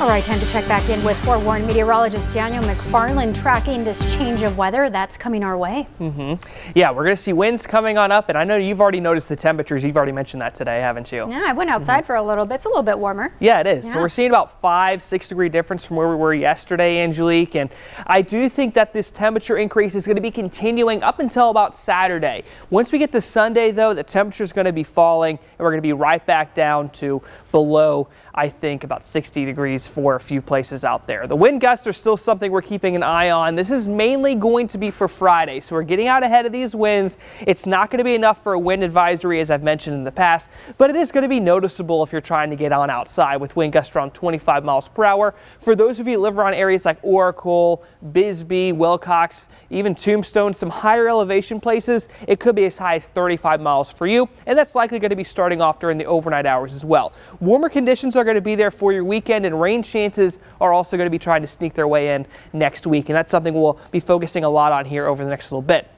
All right, time to check back in with forewarned meteorologist Daniel McFarland tracking this change of weather that's coming our way. Yeah, we're going to see winds coming on up, and I know you've already noticed the temperatures. You've already mentioned that today, haven't you? Yeah, I went outside for a little bit. It's a little bit warmer. Yeah, it is. Yeah. So we're seeing about 5-6 degree difference from where we were yesterday, Angelique, and I do think that this temperature increase is going to be continuing up until about Saturday. Once we get to Sunday, though, the temperature is going to be falling, and we're going to be right back down to below, I think, about 60 degrees for a few places out there. The wind gusts are still something we're keeping an eye on. This is mainly going to be for Friday, so we're getting out ahead of these winds. It's not going to be enough for a wind advisory, as I've mentioned in the past, but it is going to be noticeable if you're trying to get on outside with wind gusts around 25 miles per hour. For those of you who live around areas like Oracle, Bisbee, Wilcox, even Tombstone, some higher elevation places, it could be as high as 35 miles for you, and that's likely going to be starting off during the overnight hours as well. Warmer conditions are going to be there for your weekend, and rain chances are also going to be trying to sneak their way in next week, and that's something we'll be focusing a lot on here over the next little bit.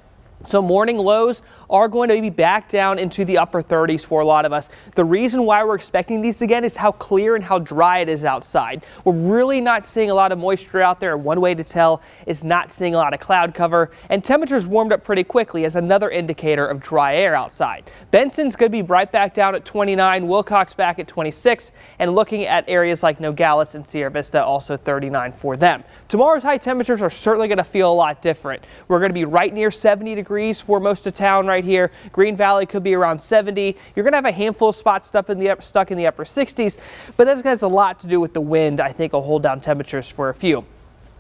So morning lows are going to be back down into the upper 30s for a lot of us. The reason why we're expecting these again is how clear and how dry it is outside. We're really not seeing a lot of moisture out there. One way to tell is not seeing a lot of cloud cover, and temperatures warmed up pretty quickly as another indicator of dry air outside. Benson's going to be right back down at 29, Wilcox back at 26, and looking at areas like Nogales and Sierra Vista, also 39 for them. Tomorrow's high temperatures are certainly going to feel a lot different. We're going to be right near 70 degrees for most of town right here. Green Valley could be around 70. You're going to have a handful of spots stuck in the upper 60s, but that has a lot to do with the wind. I think will hold down temperatures for a few.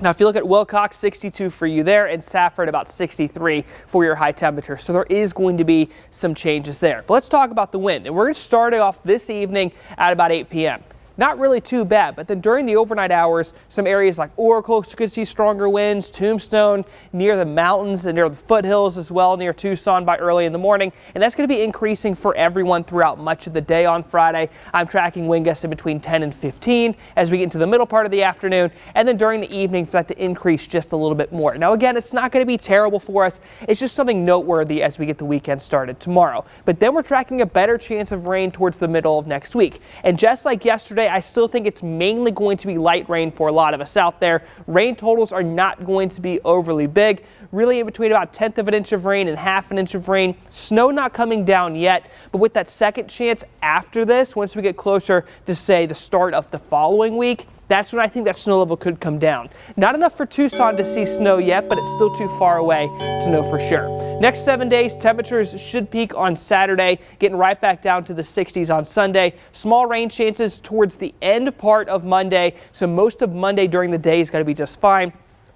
Now, if you look at Wilcox, 62 for you there, and Safford about 63 for your high temperature. So there is going to be some changes there. But let's talk about the wind. And we're going to start it off this evening at about 8 p.m. Not really too bad, but then during the overnight hours, some areas like Oracle could see stronger winds, Tombstone near the mountains and near the foothills as well, near Tucson by early in the morning. And that's going to be increasing for everyone throughout much of the day on Friday. I'm tracking wind gusts in between 10 and 15 as we get into the middle part of the afternoon. And then during the evening, for that to increase just a little bit more. Now, again, it's not going to be terrible for us. It's just something noteworthy as we get the weekend started tomorrow. But then we're tracking a better chance of rain towards the middle of next week. And just like yesterday, I still think it's mainly going to be light rain for a lot of us out there. Rain totals are not going to be overly big, really in between about 1/10 of an inch of rain and 1/2 inch of rain. Snow not coming down yet, but with that second chance after this, once we get closer to, say, the start of the following week, that's when I think that snow level could come down. Not enough for Tucson to see snow yet, but it's still too far away to know for sure. Next 7 days, temperatures should peak on Saturday, getting right back down to the 60s on Sunday. Small rain chances towards the end part of Monday, so most of Monday during the day is going to be just fine.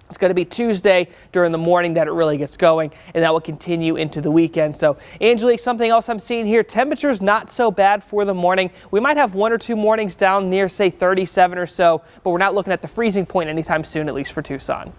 It's going to be Tuesday during the morning that it really gets going, and that will continue into the weekend. So, Angelique, something else I'm seeing here, temperatures not so bad for the morning. We might have 1 or 2 mornings down near, say, 37 or so, but we're not looking at the freezing point anytime soon, at least for Tucson.